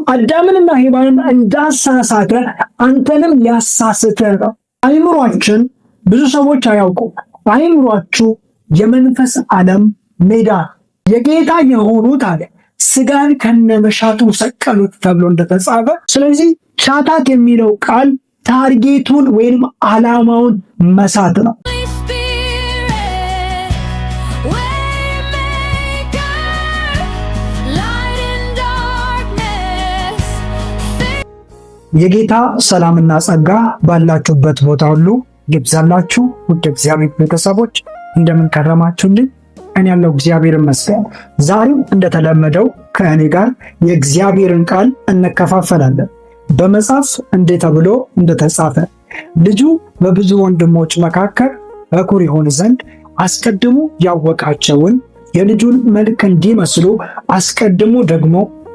አዳምንና ሔዋንን እንዳሳሳተ አንተንም ሊያሳስትህ ነው። አይምሯችን ብዙ ሰዎች አያውቁም። አይምሯችሁ የመንፈስ ዓለም ሜዳ የጌታ የሆኑት አለ ስጋን ከነመሻቱ ሰቀሉት ተብሎ እንደተጻፈ። ስለዚህ ሻታት የሚለው ቃል ታርጌቱን ወይም ዓላማውን መሳት ነው። የጌታ ሰላምና ጸጋ ባላችሁበት ቦታ ሁሉ ይብዛላችሁ። ውድ እግዚአብሔር ቤተሰቦች እንደምን ከረማችሁልኝ? እኔ ያለው እግዚአብሔር ይመስገን። ዛሬም እንደተለመደው ከእኔ ጋር የእግዚአብሔርን ቃል እንከፋፈላለን። በመጽሐፍ እንዲህ ተብሎ እንደተጻፈ ልጁ በብዙ ወንድሞች መካከል በኩር ይሆን ዘንድ አስቀድሞ ያወቃቸውን የልጁን መልክ እንዲመስሉ አስቀድሞ ደግሞ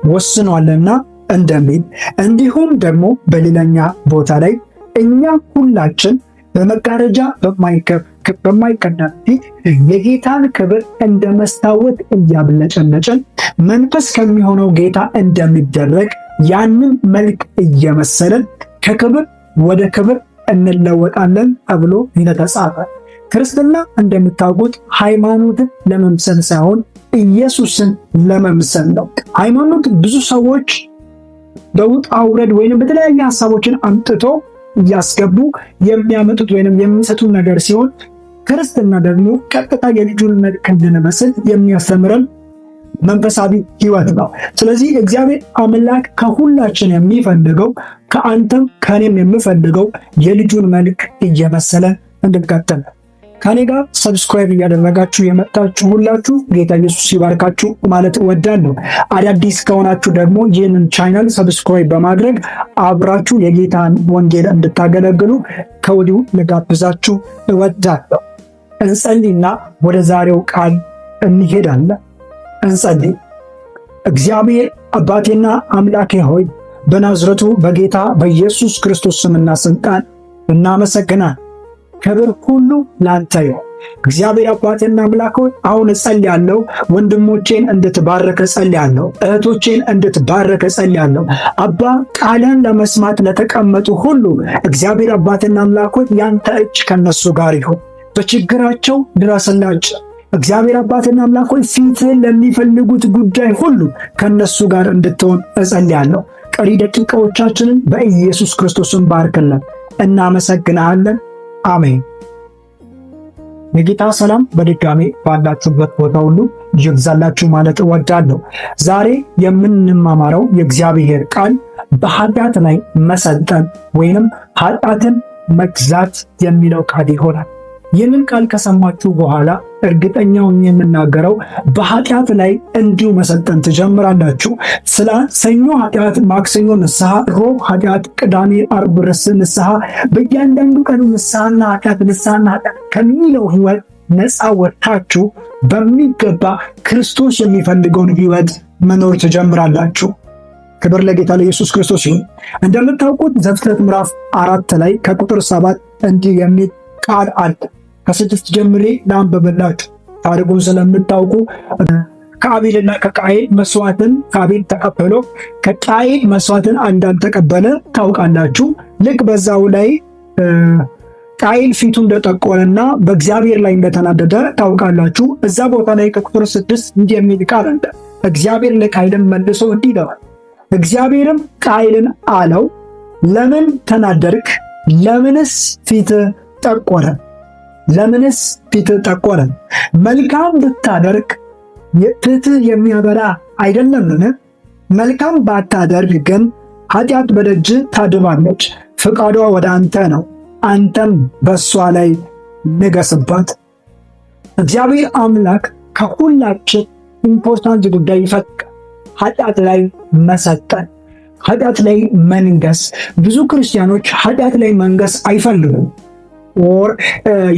ወስኗልና እንደሚል፣ እንዲሁም ደግሞ በሌላኛ ቦታ ላይ እኛ ሁላችን በመጋረጃ በማይቀደም ፊት የጌታን ክብር እንደ መስታወት እያብለጨለጭን መንፈስ ከሚሆነው ጌታ እንደሚደረግ ያንን መልክ እየመሰለን ከክብር ወደ ክብር እንለወጣለን ተብሎ እንደተጻፈ። ክርስትና እንደምታውቁት ሃይማኖትን ለመምሰል ሳይሆን ኢየሱስን ለመምሰል ነው። ሃይማኖት ብዙ ሰዎች በውጣ ውረድ ወይንም በተለያየ ሐሳቦችን አምጥቶ እያስገቡ የሚያመጡት ወይንም የሚሰጡት ነገር ሲሆን፣ ክርስትና ደግሞ ቀጥታ የልጁን መልክ እንድንመስል የሚያስተምረን መንፈሳዊ ሕይወት ነው። ስለዚህ እግዚአብሔር አምላክ ከሁላችን የሚፈልገው ከአንተም ከኔም የሚፈልገው የልጁን መልክ እየመሰለ እንድንቀጥል። ከኔ ጋር ሰብስክራይብ እያደረጋችሁ የመጣችሁ ሁላችሁ ጌታ ኢየሱስ ይባርካችሁ ማለት እወዳለሁ። አዳዲስ ከሆናችሁ ደግሞ ይህንን ቻናል ሰብስክራይብ በማድረግ አብራችሁ የጌታን ወንጌል እንድታገለግሉ ከወዲሁ ልጋብዛችሁ እወዳለሁ። እንጸልይና ወደ ዛሬው ቃል እንሄዳለን። እንጸልይ። እግዚአብሔር አባቴና አምላኬ ሆይ በናዝረቱ በጌታ በኢየሱስ ክርስቶስ ስምና ስልጣን እናመሰግናለን። ክብር ሁሉ ላንተ ይሁን። እግዚአብሔር አባቴና አምላክ ሆይ አሁን እጸልያለሁ፣ ወንድሞቼን እንድትባረክ እጸልያለሁ፣ እህቶቼን እንድትባረክ እጸልያለሁ። አባ ቃልን ለመስማት ለተቀመጡ ሁሉ እግዚአብሔር አባቴና አምላክ ሆይ ያንተ እጅ ከነሱ ጋር ይሁን። በችግራቸው ድረስላቸው። እግዚአብሔር አባቴና አምላክ ሆይ ፊትህን ለሚፈልጉት ጉዳይ ሁሉ ከነሱ ጋር እንድትሆን እጸልያለሁ። ቀሪ ደቂቃዎቻችንን በኢየሱስ ክርስቶስን ባርክልን። እናመሰግናለን። አሜን። የጌታ ሰላም በድጋሜ ባላችሁበት ቦታ ሁሉ ይብዛላችሁ ማለት እወዳለሁ። ዛሬ የምንማማረው የእግዚአብሔር ቃል በኃጢአት ላይ መሰልጠን ወይንም ኃጢአትን መግዛት የሚለው ቃል ይሆናል። ይህንን ቃል ከሰማችሁ በኋላ እርግጠኛውን የምናገረው በኃጢአት ላይ እንዲሁ መሰልጠን ትጀምራላችሁ። ስለ ሰኞ ኃጢአት፣ ማክሰኞ ንስሐ፣ ሮብ ኃጢአት፣ ቅዳሜ፣ አርብ ንስሐ፣ በእያንዳንዱ ቀን ንስሐና ኃጢአት ከሚለው ህይወት ነፃ ወጥታችሁ በሚገባ ክርስቶስ የሚፈልገውን ህይወት መኖር ትጀምራላችሁ። ክብር ለጌታ ለኢየሱስ ክርስቶስ ይሁን። እንደምታውቁት ዘፍጥረት ምዕራፍ 4 ላይ ከቁጥር 7 እንዲህ የሚል ቃል አለ። ከ6 ጀምሬ ላንብብላችሁ። ታሪኩን ስለምታውቁ ከአቤልና ከቃየል መስዋዕትን ከአቤል ተቀበሎ ከቃየል መስዋዕትን እንዳልተቀበለ ታውቃላችሁ። ልክ በዛው ላይ ቃየል ፊቱ እንደጠቆረና በእግዚአብሔር ላይ እንደተናደደ ታውቃላችሁ። እዛ ቦታ ላይ ከቁጥር 6 እንዲህ የሚል ቃል አለ። እግዚአብሔር ለቃየልን መልሶ እንዲህ ይለዋል። እግዚአብሔርም ቃየልን አለው፣ ለምን ተናደርክ? ለምንስ ፊት ጠቆረ? ለምንስ ፊት ጠቆረ? መልካም ብታደርግ ፊትህ የሚያበራ አይደለምን? መልካም ባታደርግ ግን ኃጢአት በደጅ ታድባለች፣ ፍቃዷ ወደ አንተ ነው፣ አንተም በእሷ ላይ ንገስባት። እግዚአብሔር አምላክ ከሁላችን ኢምፖርታንት ጉዳይ ይፈቅዳል። ኃጢአት ላይ መሰልጠን፣ ኃጢአት ላይ መንገስ። ብዙ ክርስቲያኖች ኃጢአት ላይ መንገስ አይፈልጉም።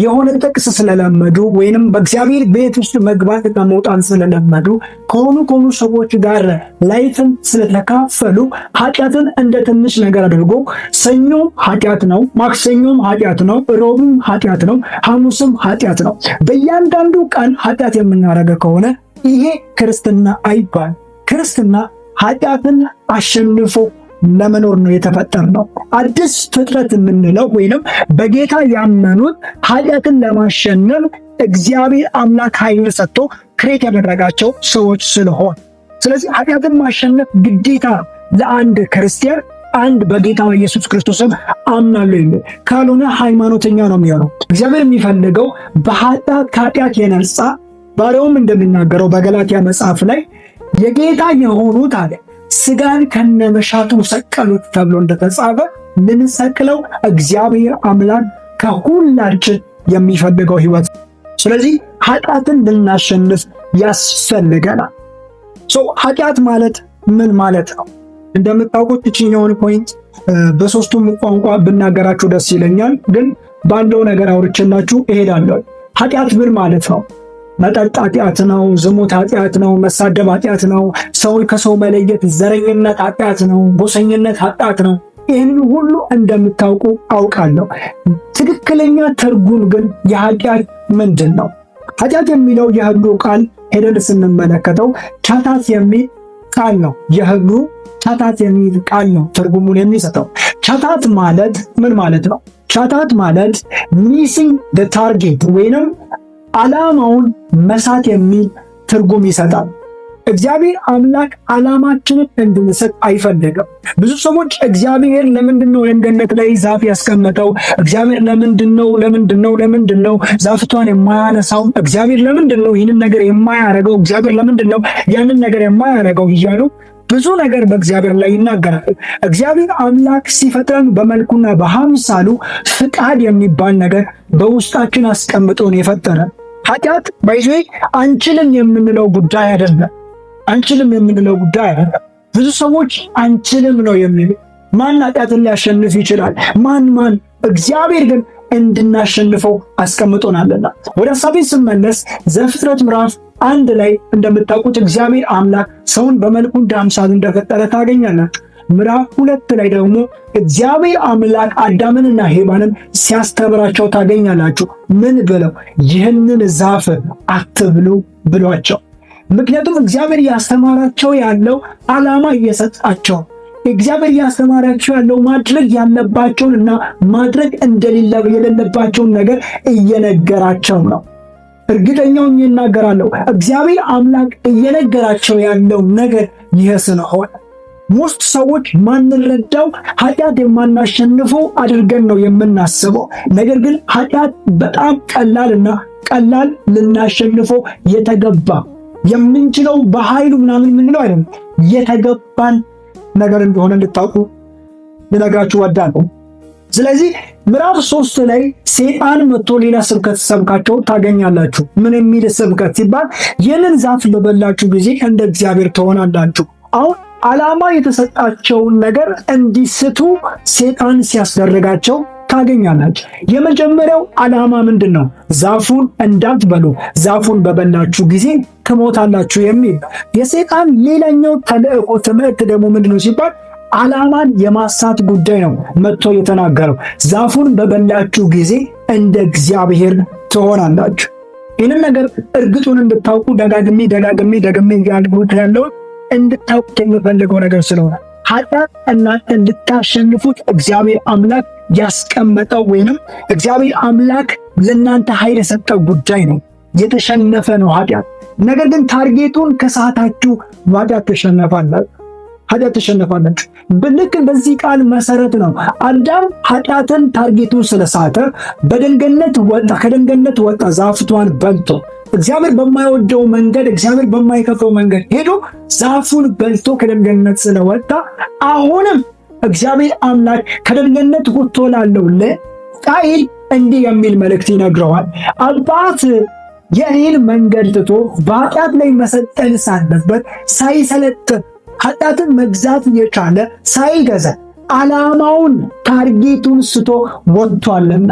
የሆነ ጥቅስ ስለለመዱ ወይንም በእግዚአብሔር ቤት ውስጥ መግባት መውጣት ስለለመዱ ከሆኑ ሰዎች ጋር ላይፍን ስለተካፈሉ ኃጢአትን እንደ ትንሽ ነገር አድርጎ ሰኞ ኃጢአት ነው፣ ማክሰኞም ኃጢአት ነው፣ ሮብም ኃጢአት ነው፣ ሐሙስም ኃጢአት ነው። በእያንዳንዱ ቀን ኃጢአት የምናደርገው ከሆነ ይሄ ክርስትና አይባል። ክርስትና ኃጢአትን አሸንፎ ለመኖር ነው የተፈጠርነው። አዲስ ፍጥረት የምንለው ወይንም በጌታ ያመኑት ኃጢአትን ለማሸነፍ እግዚአብሔር አምላክ ኃይል ሰጥቶ ክሬት ያደረጋቸው ሰዎች ስለሆን፣ ስለዚህ ኃጢአትን ማሸነፍ ግዴታ ለአንድ ክርስቲያን አንድ በጌታ ኢየሱስ ክርስቶስም አምናለሁ የሚል ካልሆነ ሃይማኖተኛ ነው የሚሆነው። እግዚአብሔር የሚፈልገው ከኃጢአት የነጻ ባሪያውም እንደሚናገረው በገላትያ መጽሐፍ ላይ የጌታ የሆኑት አለ ስጋን ከነመሻቱ ሰቀሉት ተብሎ እንደተጻፈ ልንሰቅለው እግዚአብሔር አምላክ ከሁላችን የሚፈልገው ህይወት። ስለዚህ ኃጢአትን ልናሸንፍ ያስፈልገናል። ኃጢአት ማለት ምን ማለት ነው? እንደምታውቁት እችኛውን ፖይንት በሶስቱም ቋንቋ ብናገራችሁ ደስ ይለኛል፣ ግን ባለው ነገር አውርቼላችሁ እሄዳለሁ። ኃጢአት ምን ማለት ነው? መጠጥ ኃጢአት ነው። ዝሙት ኃጢአት ነው። መሳደብ ኃጢአት ነው። ሰው ከሰው መለየት፣ ዘረኝነት ኃጢአት ነው። ጎሰኝነት ኃጢአት ነው። ይህን ሁሉ እንደምታውቁ አውቃለሁ። ትክክለኛ ትርጉም ግን የኃጢአት ምንድን ነው? ኃጢአት የሚለው የሕጉ ቃል ሄደን ስንመለከተው ኃጢአት የሚል ቃል ነው። የሕጉ ኃጢአት የሚል ቃል ነው ትርጉሙን የሚሰጠው። ኃጢአት ማለት ምን ማለት ነው? ኃጢአት ማለት ሚሲንግ ዘ ታርጌት ወይንም ዓላማውን መሳት የሚል ትርጉም ይሰጣል። እግዚአብሔር አምላክ ዓላማችንን እንድንሰጥ አይፈልግም። ብዙ ሰዎች እግዚአብሔር ለምንድነው የገነት ላይ ዛፍ ያስቀመጠው? እግዚአብሔር ለምንድነው ዛፍቷን የማያነሳው? እግዚአብሔር ለምንድነው ይህንን ነገር የማያረገው? እግዚአብሔር ለምንድነው ያንን ነገር የማያረገው እያሉ ብዙ ነገር በእግዚአብሔር ላይ ይናገራል። እግዚአብሔር አምላክ ሲፈጥረን በመልኩና በአምሳሉ ፍቃድ የሚባል ነገር በውስጣችን አስቀምጦን የፈጠረን። ኃጢአት ባይዞ አንችልም የምንለው ጉዳይ አይደለም። ብዙ ሰዎች አንችልም ነው የሚሉ። ማን ኃጢአትን ሊያሸንፍ ይችላል? ማን? እግዚአብሔር ግን እንድናሸንፈው አስቀምጦናልና። ወደ ሐሳቤ ስመለስ ዘፍጥረት ምዕራፍ 1 ላይ እንደምታውቁት እግዚአብሔር አምላክ ሰውን በመልኩ እንደ አምሳሉ እንደፈጠረ ታገኛላችሁ። ምዕራፍ 2 ላይ ደግሞ እግዚአብሔር አምላክ አዳምንና ሔዋንን ሲያስተምራቸው ታገኛላችሁ። ምን ብለው? ይህንን ዛፍ አትብሉ ብሏቸው። ምክንያቱም እግዚአብሔር ያስተማራቸው ያለው ዓላማ እየሰጣቸው፣ እግዚአብሔር ያስተማራቸው ያለው ማድረግ ያለባቸውን እና ማድረግ የሌለባቸውን ነገር እየነገራቸው ነው። እርግጠኛውን ይናገራለሁ። እግዚአብሔር አምላክ እየነገራቸው ያለው ነገር ይህ ስለሆነ ሞስት ሰዎች ማንረዳው ኃጢአት የማናሸንፈው አድርገን ነው የምናስበው። ነገር ግን ኃጢአት በጣም ቀላል ልናሸንፈው የተገባ የምንችለው በኃይሉ ምናምን የምንለው አይደለም፣ የተገባን ነገር እንደሆነ እንድታውቁ ልነግራችሁ ወዳለሁ። ስለዚህ ምዕራፍ 3 ላይ ሰይጣን መጥቶ ሌላ ስብከት ሰብካቸው ታገኛላችሁ። ምን የሚል ስብከት ሲባል ይህንን ዛፍ በበላችሁ ጊዜ እንደ እግዚአብሔር ትሆናላችሁ። አሁን ዓላማ የተሰጣቸውን ነገር እንዲስቱ ሰይጣን ሲያስደርጋቸው ታገኛላችሁ። የመጀመሪያው ዓላማ ምንድን ነው? ዛፉን እንዳትበሉ፣ ዛፉን በበላችሁ ጊዜ ትሞታላችሁ የሚል የሰይጣን ሌላኛው ተልእኮ ትምህርት ደግሞ ምንድነው ሲባል ዓላማን የማሳት ጉዳይ ነው መጥቶ የተናገረው። ዛፉን በበላችሁ ጊዜ እንደ እግዚአብሔር ትሆናላችሁ። ይህንን ነገር እርግጡን እንድታውቁ ደጋግሜ ያልኩት ያለው እንድታውቁት የሚፈልገው ነገር ስለሆነ ኃጢአት እናንተ እንድታሸንፉት እግዚአብሔር አምላክ ያስቀመጠው ወይንም እግዚአብሔር አምላክ ለእናንተ ኃይል የሰጠው ጉዳይ ነው። የተሸነፈ ነው ኃጢአት። ነገር ግን ታርጌቱን ከሳታችሁ ኃጢአት ተሸነፋላችሁ። ልክ በዚህ ቃል መሰረት ነው አዳም ኃጢአትን ታርጌቱን ስለሳተ ከደንገነት ወጣ ዛፍቷን በልቶ እግዚአብሔር በማይወደው መንገድ፣ እግዚአብሔር በማይከፈው መንገድ ሄዶ ዛፉን በልቶ ከደንገነት ስለወጣ አሁንም እግዚአብሔር አምላክ ከደንገነት ወጥቶ ላለው ለቃየል እንዲህ የሚል መልእክት ይነግረዋል። አባት የእኔን መንገድ ትቶ በኃጢአት ላይ መሰልጠን ሳለበት ሳይሰለጥን ኃጢአትን መግዛት የቻለ ሳይገዛ ዓላማውን ታርጌቱን ስቶ ወጥቷልና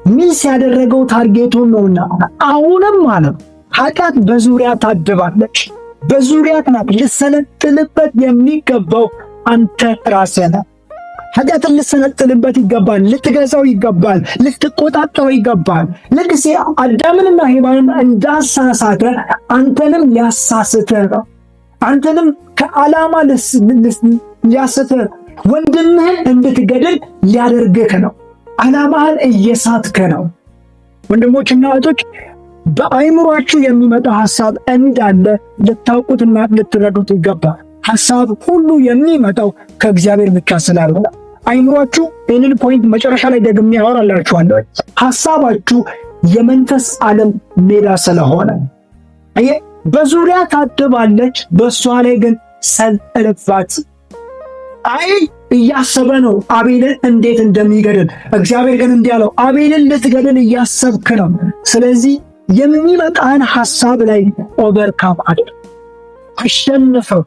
ሚስ ያደረገው ታርጌቱን ነውና አሁንም ማለት ኃጢአት በዙሪያ ታድባለች። በዙሪያ ናት። ልሰለጥንበት የሚገባው አንተ ራስህ ነህ። ኃጢአትን ልሰለጥንበት ይገባል። ልትገዛው ይገባል። ልትቆጣጠረው ይገባል። ልክ አዳምንና ሔዋንን እንዳሳሳተ አንተንም ሊያሳስትህ ነው። አንተንም ከዓላማ ሊያስት ወንድምህን እንድትገድል ሊያደርግህ ነው። ዓላማህን እየሳትከ ነው። ወንድሞችና እህቶች በአይምሯችሁ የሚመጣ ሐሳብ እንዳለ ልታውቁትና ልትረዱት ይገባል። ሐሳብ ሁሉ የሚመጣው ከእግዚአብሔር ብቻ ስላልሆነ አይምሯችሁ ይህንን ፖይንት መጨረሻ ላይ ደግሜ ያወራላችኋለሁ። ሐሳባችሁ የመንፈስ ዓለም ሜዳ ስለሆነ በዙሪያ ታድባለች፣ በእሷ ላይ ግን ሰልጥንባት። እያሰበ ነው አቤልን እንዴት እንደሚገድል። እግዚአብሔር ግን እንዲህ አለው፣ አቤልን ልትገድል እያሰብክ ነው። ስለዚህ የሚመጣን ሐሳብ ላይ ኦቨርካም አድርግ፣ አሸንፈው፣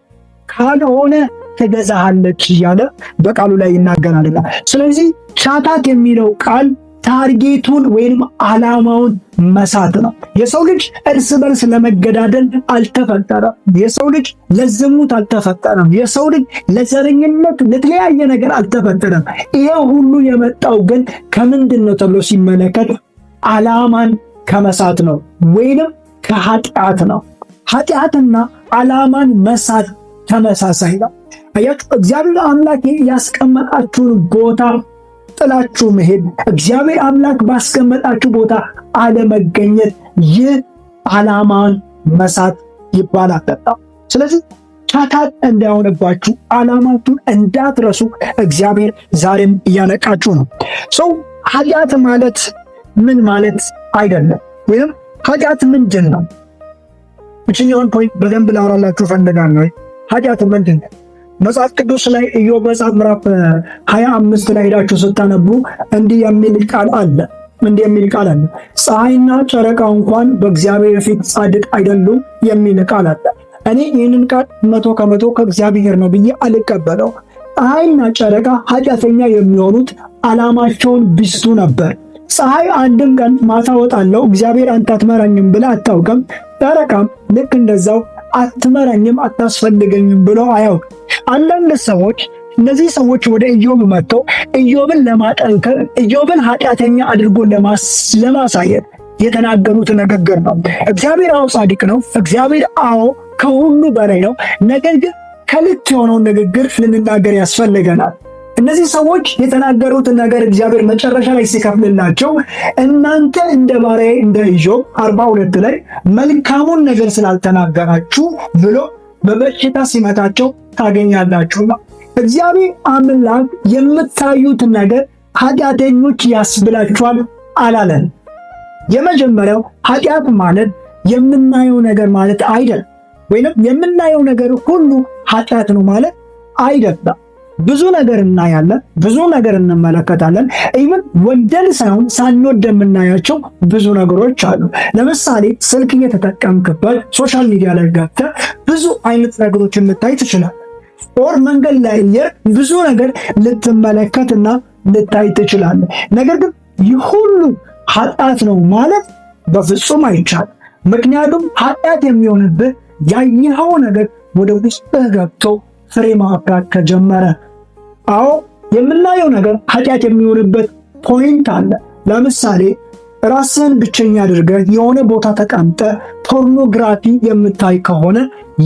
ካልሆነ ትገዛሃለች እያለ በቃሉ ላይ ይናገራልና። ስለዚህ ሻታት የሚለው ቃል ታርጌቱን ወይም ዓላማውን መሳት ነው። የሰው ልጅ እርስ በርስ ለመገዳደል አልተፈጠረም። የሰው ልጅ ለዝሙት አልተፈጠረም። የሰው ልጅ ለዘረኝነት፣ ለተለያየ ነገር አልተፈጠረም። ይሄ ሁሉ የመጣው ግን ከምንድን ነው ተብሎ ሲመለከት ዓላማን ከመሳት ነው ወይንም ከኃጢአት ነው። ኃጢአትና ዓላማን መሳት ተመሳሳይ ነው። አያችሁ፣ እግዚአብሔር አምላክ ያስቀመጣችሁን ቦታ ጥላችሁ መሄድ፣ እግዚአብሔር አምላክ ባስቀመጣችሁ ቦታ አለመገኘት፣ ይህ ዓላማን መሳት ይባላል። ስለዚህ ሻታት እንዳይሆንባችሁ ዓላማችሁን እንዳትረሱ እግዚአብሔር ዛሬም እያነቃችሁ ነው። ሰው ኃጢአት ማለት ምን ማለት አይደለም፣ ወይም ኃጢአት ምንድን ነው? እችኛውን ፖይንት በደንብ ላወራላችሁ ፈልጋለሁ። ኃጢአት ምንድን ነው? መጽሐፍ ቅዱስ ላይ ኢዮብ መጽሐፍ ምዕራፍ 25 ላይ ሄዳችሁ ስታነቡ እንዲህ የሚል ቃል አለ። ፀሐይና ጨረቃ እንኳን በእግዚአብሔር ፊት ጻድቅ አይደሉም የሚል ቃል አለ። እኔ ይህንን ቃል 100% ከእግዚአብሔር ነው ብዬ አልቀበለው። ፀሐይና ጨረቃ ኃጢአተኛ የሚሆኑት ዓላማቸውን ቢስቱ ነበር። ፀሐይ አንድም ቀን ማታ ወጣለሁ እግዚአብሔር አንተ አትመራኝም ብላ አታውቅም። ጨረቃም ልክ እንደዛው አትመራኝም አታስፈልገኝም ብሎ አያውቅ። አንዳንድ ሰዎች እነዚህ ሰዎች ወደ ኢዮብ መጥተው ኢዮብን ለማጠንከር ኢዮብን ኃጢአተኛ አድርጎ ለማሳየት የተናገሩት ንግግር ነው። እግዚአብሔር አዎ ጻድቅ ነው፣ እግዚአብሔር አዎ ከሁሉ በላይ ነው። ነገር ግን ከልክ የሆነውን ንግግር ልንናገር ያስፈልገናል። እነዚህ ሰዎች የተናገሩትን ነገር እግዚአብሔር መጨረሻ ላይ ሲከፍልላቸው እናንተ እንደ ባሪያዬ እንደ ኢዮብ 42 ላይ መልካሙን ነገር ስላልተናገራችሁ ብሎ በበሽታ ሲመታቸው ታገኛላችሁና እግዚአብሔር አምላክ የምታዩት ነገር ኃጢአተኞች ያስብላችኋል አላለን። የመጀመሪያው ኃጢአት ማለት የምናየው ነገር ማለት አይደለም፣ ወይንም የምናየው ነገር ሁሉ ኃጢአት ነው ማለት አይደለም። ብዙ ነገር እናያለን፣ ብዙ ነገር እንመለከታለን። ኢቭን ወደን ሳይሆን ሳንወድ የምናያቸው ብዙ ነገሮች አሉ። ለምሳሌ ስልክ እየተጠቀምክበት ሶሻል ሚዲያ ላይ ገብተህ ብዙ አይነት ነገሮችን ልታይ ትችላለህ። ኦር መንገድ ላይ ብዙ ነገር ልትመለከትና ልታይ ትችላለህ። ነገር ግን ይህ ሁሉ ኃጢአት ነው ማለት በፍጹም አይቻልም። ምክንያቱም ኃጢአት የሚሆንብህ ያየኸው ነገር ወደ ውስጥህ ገብቶ ፍሬ ማፍራት ከጀመረ። አዎ የምናየው ነገር ኃጢአት የሚሆንበት ፖይንት አለ። ለምሳሌ ራስህን ብቸኛ አድርገህ የሆነ ቦታ ተቀምጠህ ፖርኖግራፊ የምታይ ከሆነ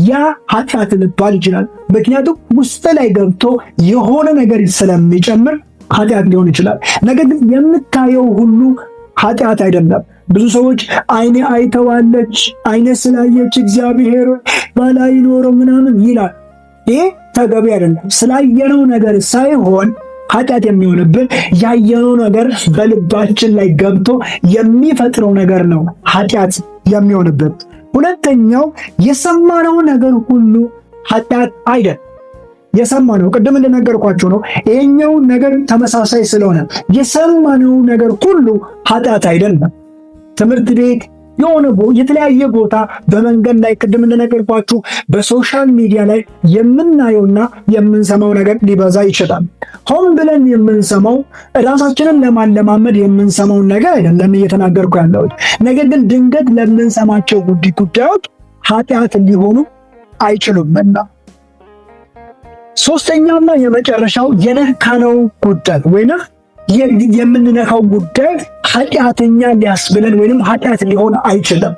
ያ ኃጢአት ሊባል ይችላል። ምክንያቱም ውስጥ ላይ ገብቶ የሆነ ነገር ስለሚጨምር ኃጢአት ሊሆን ይችላል። ነገር ግን የምታየው ሁሉ ኃጢአት አይደለም። ብዙ ሰዎች አይኔ አይተዋለች፣ አይኔ ስላየች እግዚአብሔር ባላይ ኖሮ ምናምን ይላል። ይሄ ተገቢ አይደለም። ስላየነው ነገር ሳይሆን ኃጢአት የሚሆንብን ያየነው ነገር በልባችን ላይ ገብቶ የሚፈጥረው ነገር ነው ኃጢአት የሚሆንብን። ሁለተኛው የሰማነው ነገር ሁሉ ኃጢአት አይደለም። የሰማነው ቅድም እንደነገርኳችሁ ነው። ይሄኛው ነገር ተመሳሳይ ስለሆነ የሰማነው ነገር ሁሉ ኃጢአት አይደለም። ትምህርት ቤት የሆነ የተለያየ ቦታ በመንገድ ላይ ቅድም እንደነገርኳችሁ በሶሻል ሚዲያ ላይ የምናየውና የምንሰማው ነገር ሊበዛ ይችላል። ሆን ብለን የምንሰማው ራሳችንን ለማለማመድ የምንሰማው ነገር አይደለም እየተናገርኩ ያለሁት። ነገር ግን ድንገት ለምንሰማቸው ጉዳዮች ኃጢአት ሊሆኑ አይችሉምና። ሶስተኛውና የመጨረሻው የነካነው ጉዳይ ወይንም የምንነካው ጉዳይ ኃጢአተኛ ሊያስብለን ወይንም ኃጢአት ሊሆን አይችልም።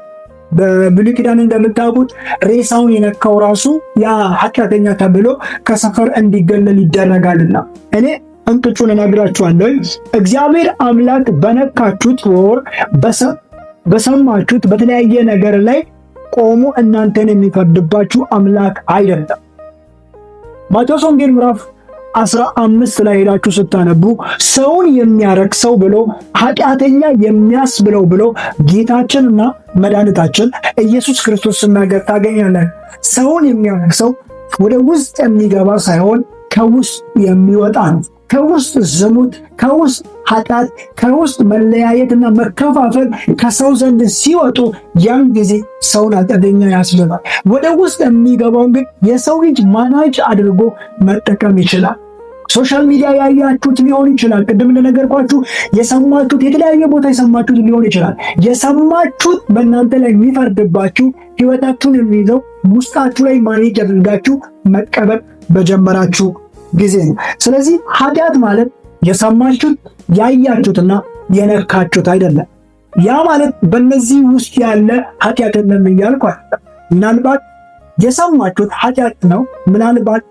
በብሉይ ኪዳን እንደምታውቁት ሬሳውን የነካው ራሱ ያ ኃጢአተኛ ተብሎ ከሰፈር እንዲገለል ይደረጋልና እኔ እንቅጩን እነግራችኋለሁ። እግዚአብሔር አምላክ በነካችሁት ወር በሰማችሁት በተለያየ ነገር ላይ ቆሞ እናንተን የሚፈርድባችሁ አምላክ አይደለም። ማቴዎስ ወንጌል ምዕራፍ 15 ላይ ሄዳችሁ ስታነቡ ሰውን የሚያረክሰው ብሎ ኃጢአተኛ የሚያስብለው ብሎ ጌታችንና መድኃኒታችን ኢየሱስ ክርስቶስ ሲናገር ታገኛለን። ሰውን የሚያረክሰው ወደ ውስጥ የሚገባ ሳይሆን ከውስጥ የሚወጣ ነው። ከውስጥ ዝሙት፣ ከውስጥ ኃጢአት፣ ከውስጥ መለያየትና መከፋፈል ከሰው ዘንድ ሲወጡ ያን ጊዜ ሰውን ኃጢአተኛ ያስብላል። ወደ ውስጥ የሚገባውን ግን የሰው ልጅ ማናጅ አድርጎ መጠቀም ይችላል። ሶሻል ሚዲያ ያያችሁት ሊሆን ይችላል። ቅድም እንደነገርኳችሁ የሰማችሁት የተለያየ ቦታ የሰማችሁት ሊሆን ይችላል። የሰማችሁት በእናንተ ላይ የሚፈርድባችሁ ህይወታችሁን የሚይዘው ውስጣችሁ ላይ ማኔጅ አድርጋችሁ መቀበል በጀመራችሁ ጊዜ ነው። ስለዚህ ኃጢአት ማለት የሰማችሁት ያያችሁትና የነካችሁት አይደለም። ያ ማለት በእነዚህ ውስጥ ያለ ኃጢአት ነው እያልኩ አይደለም። ምናልባት የሰማችሁት ኃጢአት ነው፣ ምናልባት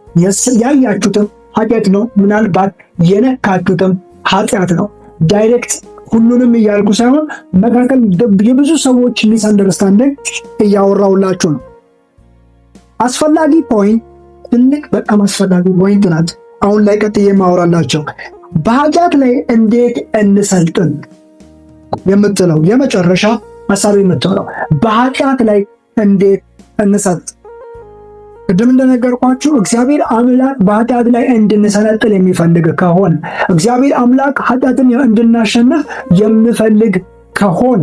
ያያችሁትም ኃጢአት ነው፣ ምናልባት የነካችሁትም ኃጢአት ነው። ዳይሬክት ሁሉንም እያልኩ ሳይሆን መካከል የብዙ ሰዎች ሚስ አንደርስታንዲንግ እያወራውላችሁ ነው። አስፈላጊ ፖይንት ትልቅ በጣም አስፈላጊ ፖይንት ናት። አሁን ላይ ቀጥዬ የማወራላቸው በኃጢአት ላይ እንዴት እንሰልጥን የምትለው የመጨረሻ ሐሳብ የምትለው በኃጢአት ላይ እንዴት እንሰልጥን። ቅድም እንደነገርኳችሁ እግዚአብሔር አምላክ በኃጢአት ላይ እንድንሰለጥን የሚፈልግ ከሆነ እግዚአብሔር አምላክ ኃጢአትን እንድናሸንፍ የሚፈልግ ከሆነ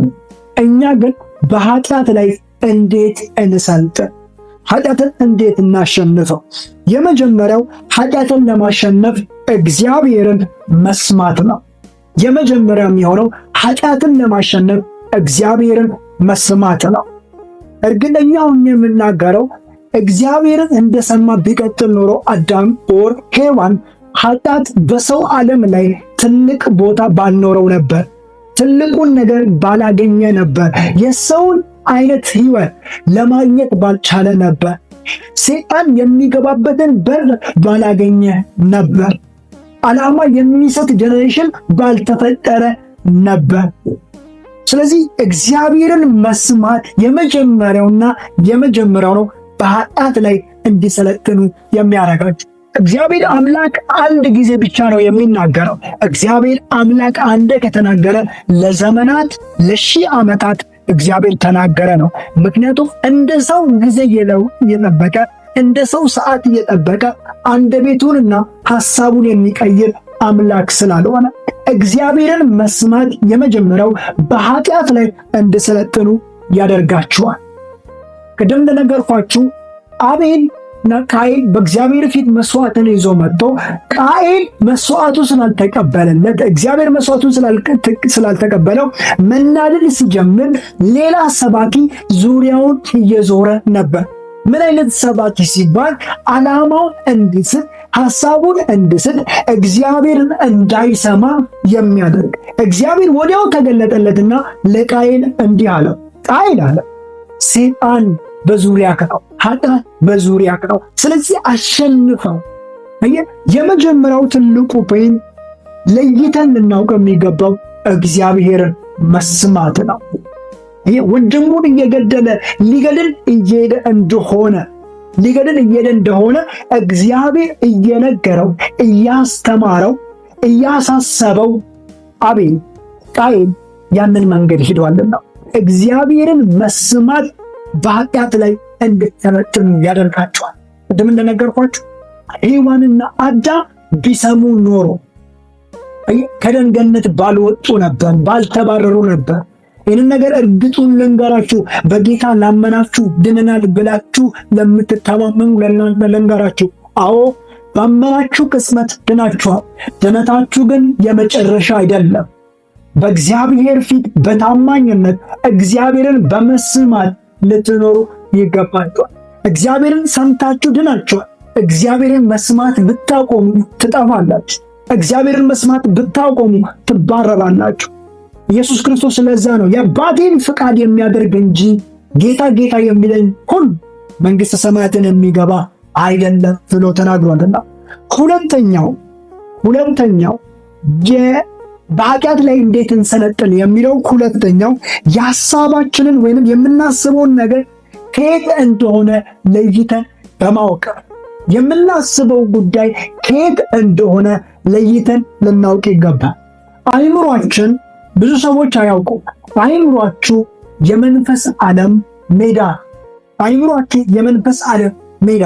እኛ ግን በኃጢአት ላይ እንዴት እንሰልጥን? ኃጢአትን እንዴት እናሸንፈው? የመጀመሪያው ኃጢአትን ለማሸነፍ እግዚአብሔርን መስማት ነው። የመጀመሪያው የሚሆነው ኃጢአትን ለማሸነፍ እግዚአብሔርን መስማት ነው። እርግጠኛ ሆኜ የምናገረው እግዚአብሔርን እንደሰማ ቢቀጥል ኖሮ አዳም ኦር ሔዋን ኃጢአት በሰው ዓለም ላይ ትልቅ ቦታ ባልኖረው ነበር። ትልቁን ነገር ባላገኘ ነበር። የሰውን አይነት ህይወት ለማግኘት ባልቻለ ነበር። ሰይጣን የሚገባበትን በር ባላገኘ ነበር። ዓላማ የሚሰጥ ጀነሬሽን ባልተፈጠረ ነበር። ስለዚህ እግዚአብሔርን መስማት የመጀመሪያው ነው በኃጢአት ላይ እንዲሰለጥኑ የሚያደርጋቸው። እግዚአብሔር አምላክ አንድ ጊዜ ብቻ ነው የሚናገረው። እግዚአብሔር አምላክ አንዴ ከተናገረ ለዘመናት ለሺህ ዓመታት እግዚአብሔር ተናገረ ነው። ምክንያቱም እንደ ሰው ጊዜ እየጠበቀ እንደ ሰው ሰዓት እየጠበቀ አንደበቱንና ሐሳቡን የሚቀይር አምላክ ስላልሆነ እግዚአብሔርን መስማት የመጀመሪያው በኃጢአት ላይ እንዲሰለጥኑ ያደርጋቸዋል። ቅድም እንደነገርኳችሁ አቤልና ቃየል በእግዚአብሔር ፊት መስዋዕትን ይዞ መጥቶ ቃየል መስዋዕቱ ስላልተቀበለለት እግዚአብሔር መስዋዕቱን ስላልተቀበለው መናደድ ሲጀምር ሌላ ሰባኪ ዙሪያውን እየዞረ ነበር። ምን አይነት ሰባኪ ሲባል ዓላማውን እንዲስት፣ ሐሳቡን እንዲስት፣ እግዚአብሔርን እንዳይሰማ የሚያደርግ። እግዚአብሔር ወዲያው ተገለጠለትና ለቃየል እንዲህ አለው፣ ቃየል አለ ሰይጣን በዙሪያህ ነው፣ ኃጢአት በዙሪያህ ነው። ስለዚህ አሸንፈው። የመጀመሪያው ትልቁ ፖይንት ለይተን ልናውቅ የሚገባው እግዚአብሔርን መስማት ነው። ወንድሙን እየገደለ ሊገድል እየሄደ እንደሆነ እግዚአብሔር እየነገረው እያስተማረው እያሳሰበው ቃየል ያንን መንገድ ሄዷልና እግዚአብሔርን መስማት በኃጢአት ላይ እንድትሰለጥኑ ያደርጋቸዋል። ቅድም እንደነገርኳችሁ ሔዋንና አዳም ቢሰሙ ኖሮ ከኤደን ገነት ባልወጡ ነበር፣ ባልተባረሩ ነበር። ይህንን ነገር እርግጡን ልንገራችሁ፣ በጌታ ላመናችሁ ድነናል ብላችሁ ለምትተማመኑ ለእናንተ ልንገራችሁ፣ አዎ ባመናችሁ ቅጽበት ድናችኋል። ድነታችሁ ግን የመጨረሻ አይደለም። በእግዚአብሔር ፊት በታማኝነት እግዚአብሔርን በመስማት ልትኖሩ ይገባችኋል። እግዚአብሔርን ሰምታችሁ ድናችኋል። እግዚአብሔርን መስማት ብታቆሙ ትጠፋላችሁ። እግዚአብሔርን መስማት ብታቆሙ ትባረራላችሁ። ኢየሱስ ክርስቶስ ስለዛ ነው የአባቴን ፍቃድ የሚያደርግ እንጂ ጌታ ጌታ የሚለኝ ሁሉ መንግሥተ ሰማያትን የሚገባ አይደለም ብሎ ተናግሯልና። ሁለተኛው በኃጢአት ላይ እንዴት እንሰለጥን የሚለው ሁለተኛው የሐሳባችንን ወይንም የምናስበውን ነገር ከየት እንደሆነ ለይተን በማወቅ የምናስበው ጉዳይ ከየት እንደሆነ ለይተን ልናውቅ ይገባል። አይምሯችን ብዙ ሰዎች አያውቁም። አይምሯችሁ የመንፈስ ዓለም ሜዳ፣ አይምሯችሁ የመንፈስ ዓለም ሜዳ።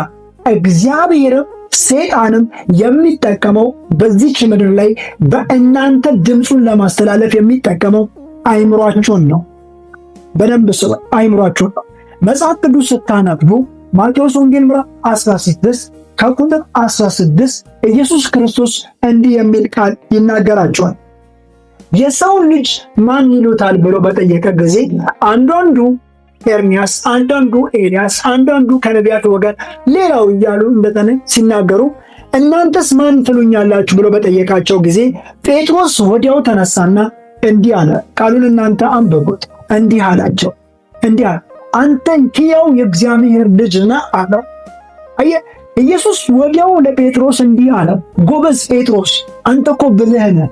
እግዚአብሔርም ሰይጣንም የሚጠቀመው በዚች ምድር ላይ በእናንተ ድምፁን ለማስተላለፍ የሚጠቀመው አይምሯችሁን ነው። በደንብ ስለ አይምሯችሁን ነው። መጽሐፍ ቅዱስ ስታነቡ ማቴዎስ ወንጌል ምዕራፍ 16 ከቁጥር 16 ኢየሱስ ክርስቶስ እንዲህ የሚል ቃል ይናገራቸዋል። የሰው ልጅ ማን ይሉታል ብሎ በጠየቀ ጊዜ አንዳንዱ ኤርሚያስ፣ አንዳንዱ ኤልያስ፣ አንዳንዱ ከነቢያት ወገን፣ ሌላው እያሉ እንደተነ ሲናገሩ እናንተስ ማን ትሉኛላችሁ ብሎ በጠየቃቸው ጊዜ ጴጥሮስ ወዲያው ተነሳና እንዲህ አለ። ቃሉን እናንተ አንብቡት። እንዲህ አላቸው፣ እንዲህ አለ፣ አንተ ሕያው የእግዚአብሔር ልጅ ነህ አለው። አየህ፣ ኢየሱስ ወዲያው ለጴጥሮስ እንዲህ አለ፣ ጎበዝ ጴጥሮስ አንተ እኮ ብልህ ነህ።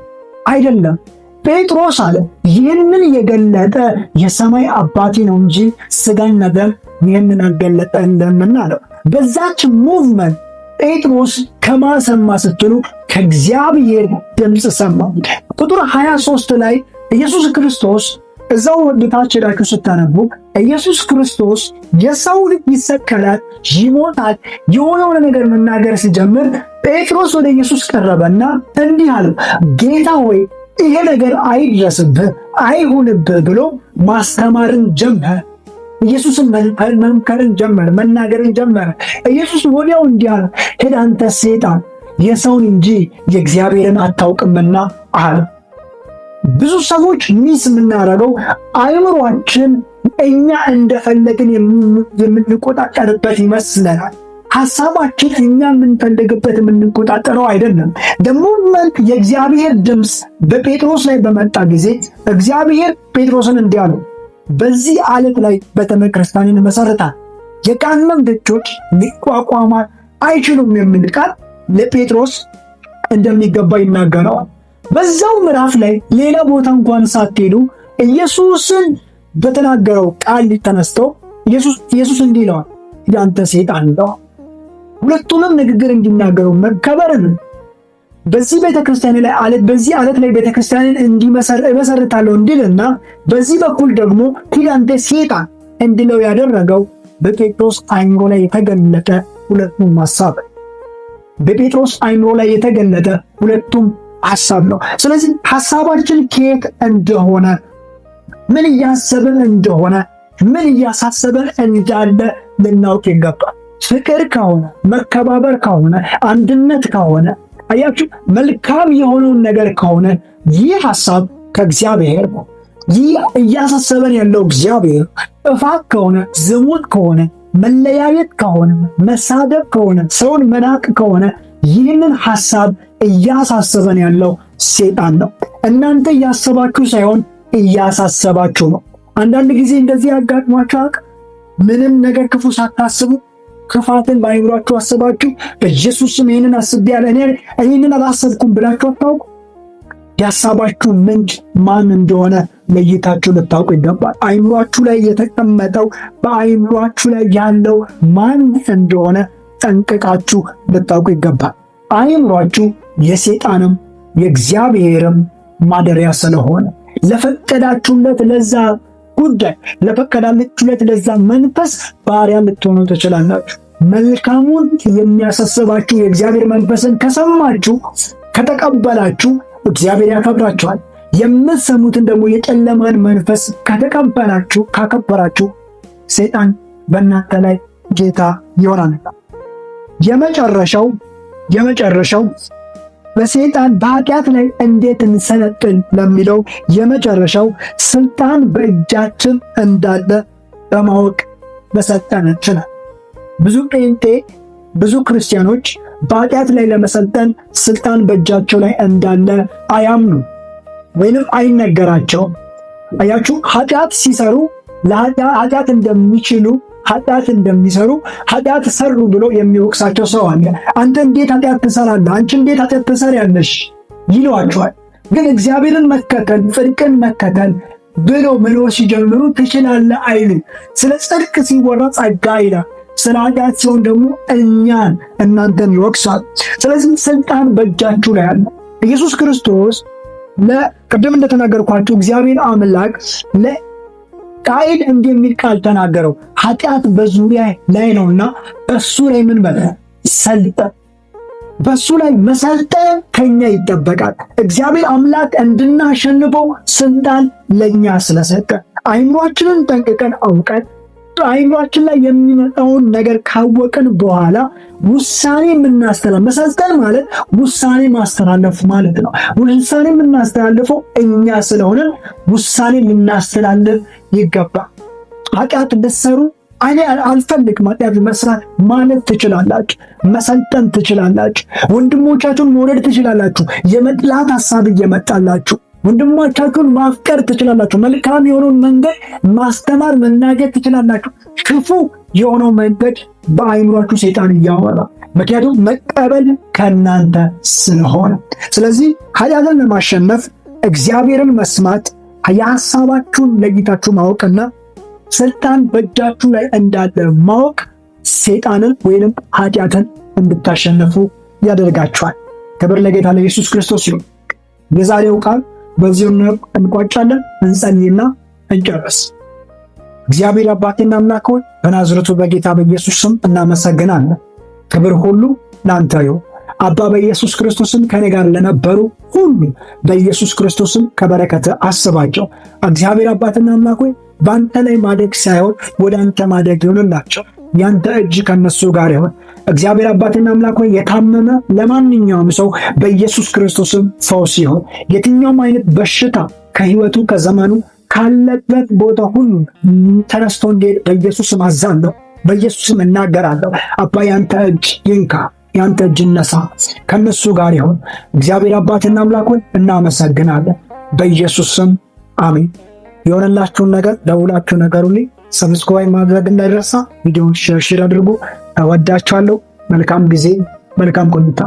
አይደለም ጴጥሮስ አለ፣ ይህንን የገለጠ የሰማይ አባቴ ነው እንጂ ሥጋና ደም ይህንን አልገለጠልህምና አለው። በዛች ሙቭመንት ጴጥሮስ ከማን ሰማ ስትሉ ከእግዚአብሔር ድምፅ ሰማ። ቁጥር 23 ላይ ኢየሱስ ክርስቶስ እዛው ወደታች ሄዳችሁ ስታነቡ ኢየሱስ ክርስቶስ የሰው ልጅ ይሰቀላል፣ ይሞታል፣ የሆነ ነገር መናገር ሲጀምር ጴጥሮስ ወደ ኢየሱስ ቀረበና እንዲህ አለው፣ ጌታ ሆይ ይሄ ነገር አይድረስብህ፣ አይሁንብህ ብሎ ማስተማርን ጀመረ። ኢየሱስን መምከርን ጀመረ፣ መናገርን ጀመረ። ኢየሱስ ወዲያው እንዲህ አለ፣ ሄድ አንተ ሰይጣን የሰውን እንጂ የእግዚአብሔርን አታውቅምና አለ። ብዙ ሰዎች ሚስ የምናደርገው አይምሯችን እኛ እንደፈለግን የምንቆጣጠርበት ይመስለናል። ሐሳባችን እኛ የምንፈልግበት የምንቆጣጠረው አይደለም። ደግሞ የእግዚአብሔር ድምፅ በጴጥሮስ ላይ በመጣ ጊዜ እግዚአብሔር ጴጥሮስን እንዲህ አለው፣ በዚህ ዓለት ላይ ቤተ ክርስቲያንን መሠረታል፣ የገሃነም ደጆች ሊቋቋሟት አይችሉም የሚል ቃል ለጴጥሮስ እንደሚገባ ይናገረዋል። በዛው ምዕራፍ ላይ ሌላ ቦታ እንኳን ሳትሄዱ ኢየሱስን በተናገረው ቃል ተነስተው ኢየሱስ እንዲህ ይለዋል፣ ያንተ ሰይጣን ነው። ሁለቱንም ንግግር እንዲናገሩ መከበርን በዚህ ቤተክርስቲያን ላይ አለት በዚህ አለት ላይ ቤተክርስቲያንን እመሰርታለሁ እንዲልና በዚህ በኩል ደግሞ ያንተ ሰይጣን እንዲለው ያደረገው በጴጥሮስ አይምሮ ላይ የተገለጠ ሁለቱም ሐሳብ በጴጥሮስ አይምሮ ላይ የተገለጠ ሁለቱም ሐሳብ ነው። ስለዚህ ሐሳባችን ከየት እንደሆነ፣ ምን እያሰብን እንደሆነ፣ ምን እያሳሰበን እንዳለ ልናውቅ ይገባል። ፍቅር ከሆነ፣ መከባበር ከሆነ፣ አንድነት ከሆነ፣ አያችሁ መልካም የሆነውን ነገር ከሆነ ይህ ሐሳብ ከእግዚአብሔር ነው። ይህ እያሳሰበን ያለው እግዚአብሔር ጥፋት ከሆነ፣ ዝሙት ከሆነ፣ መለያየት ከሆነ፣ መሳደብ ከሆነ፣ ሰውን መናቅ ከሆነ ይህንን ሐሳብ እያሳሰበን ያለው ሰይጣን ነው። እናንተ እያሰባችሁ ሳይሆን እያሳሰባችሁ ነው። አንዳንድ ጊዜ እንደዚህ ያጋጥሟችሁ አቅ ምንም ነገር ክፉ ሳታስቡ ክፋትን በአይምሯችሁ አስባችሁ በኢየሱስ ስም ይህንን አስቤያለሁ ይህንን አላሰብኩም ብላችሁ አታውቁ? የሐሳባችሁ ምንጭ ማን እንደሆነ ለይታችሁ ልታውቁ ይገባል። አይምሯችሁ ላይ የተቀመጠው በአይምሯችሁ ላይ ያለው ማን እንደሆነ ጠንቅቃችሁ ልታውቁ ይገባል። አይምሯችሁ የሰይጣንም የእግዚአብሔርም ማደሪያ ስለሆነ ለፈቀዳችሁለት ለዛ ጉዳይ ለፈቀዳችሁለት ለዛ መንፈስ ባሪያ ልትሆኑ ትችላላችሁ። መልካሙን የሚያሳስባችሁ የእግዚአብሔር መንፈስን ከሰማችሁ ከተቀበላችሁ እግዚአብሔር ያከብራችኋል። የምትሰሙትን ደግሞ የጨለማን መንፈስ ከተቀበላችሁ ካከበራችሁ ሰይጣን በእናንተ ላይ ጌታ ይሆናል። የመጨረሻው በሰይጣን በኃጢአት ላይ እንዴት እንሰለጥን ለሚለው የመጨረሻው ስልጣን በእጃችን እንዳለ በማወቅ መሰልጠን እንችላለን። ብዙ ጴንጤ ብዙ ክርስቲያኖች በኃጢአት ላይ ለመሰልጠን ስልጣን በእጃቸው ላይ እንዳለ አያምኑ ወይንም አይነገራቸውም። አያችሁ ኃጢአት ሲሰሩ ለኃጢአት እንደሚችሉ ኃጢአት እንደሚሰሩ ኃጢአት ሰሩ ብሎ የሚወቅሳቸው ሰው አለ። አንተ እንዴት ኃጢአት ትሰራለህ? አንቺ እንዴት ኃጢአት ትሰሪያለሽ? ይሏቸዋል። ግን እግዚአብሔርን መከተል ጽድቅን መከተል ብሎ ምሎ ሲጀምሩ ትችላለህ አይልም። ስለ ጽድቅ ሲወራ ጸጋ ይላል። ስለ ኃጢአት ሲሆን ደግሞ እናንተን ይወቅሳል። ስለዚህ ስልጣን በእጃችሁ ላይ አለ። ኢየሱስ ክርስቶስ ቅድም እንደተናገርኳችሁ እግዚአብሔር አምላክ ለቃየል እንዲህ የሚል ቃል ተናገረው፣ ኃጢአት በዙሪያ ላይ ነውና በሱ ላይ ምን በለ ሰልጠን። በሱ ላይ መሰልጠን ከኛ ይጠበቃል። እግዚአብሔር አምላክ እንድናሸንፈው ስልጣን ለኛ ስለሰጠ አይምሯችንን ጠንቅቀን አውቀን አይምሯችን ላይ የሚመጣውን ነገር ካወቅን በኋላ ውሳኔ የምናስተላልፍ መሰልጠን ማለት ውሳኔ ማስተላለፍ ማለት ነው። ውሳኔ የምናስተላልፈው እኛ ስለሆነ ውሳኔ ልናስተላልፍ ይገባል። ኃጢአት ብትሰሩ እኔ አልፈልግም ኃጢአት መስራት ማለት ትችላላችሁ። መሰልጠን ትችላላችሁ። ወንድሞቻችሁን መውደድ ትችላላችሁ። የመጥላት ሐሳብ እየመጣላችሁ ወንድሞቻችሁን ማፍቀር ትችላላችሁ። መልካም የሆነውን መንገድ ማስተማር መናገር ትችላላችሁ። ክፉ የሆነው መንገድ በአይምሯችሁ ሰይጣን እያወራ፣ ምክንያቱም መቀበል ከእናንተ ስለሆነ። ስለዚህ ኃጢአትን ለማሸነፍ እግዚአብሔርን መስማት፣ የሐሳባችሁን ለይታችሁ ማወቅና ስልጣን በእጃችሁ ላይ እንዳለ ማወቅ ሰይጣንን ወይንም ኃጢአትን እንድታሸንፉ ያደርጋችኋል። ክብር ለጌታ ለኢየሱስ ክርስቶስ ይሁን። የዛሬው ቃል በዚሁ እንቋጫለን። እንጸልይና እንጨርስ። እግዚአብሔር አባቴና አምላክ ሆይ በናዝሬቱ በጌታ በኢየሱስ ስም እናመሰግናለን። ክብር ሁሉ ላንተ ይሁን። አባ በኢየሱስ ክርስቶስም ከኔ ጋር ለነበሩ ሁሉ በኢየሱስ ክርስቶስም ከበረከት አስባቸው። እግዚአብሔር አባቴና አምላክ ሆይ በአንተ ላይ ማደግ ሳይሆን ወደ አንተ ማደግ ይሆንላቸው። ያንተ እጅ ከነሱ ጋር ይሁን። እግዚአብሔር አባትና አምላክ ሆይ የታመመ ለማንኛውም ሰው በኢየሱስ ክርስቶስም ፈውስ ይሁን። የትኛውም አይነት በሽታ ከህይወቱ ከዘመኑ ካለበት ቦታ ሁሉ ተነስቶ እንዲሄድ በኢየሱስም አዛለሁ፣ በኢየሱስም እናገራለሁ። አባ ያንተ እጅ ይንካ፣ ያንተ እጅ ይነሳ፣ ከነሱ ጋር ይሁን። እግዚአብሔር አባትና አምላክ ሆይ እናመሰግናለን። በኢየሱስ ስም አሜን። የሆነላችሁን ነገር ደውላችሁ ነገሩልኝ። ሰብስክራይብ ማድረግ እንዳይረሳ። ቪዲዮውን ሼር አድርጉ። እወዳችኋለሁ። መልካም ጊዜ፣ መልካም ቆይታ።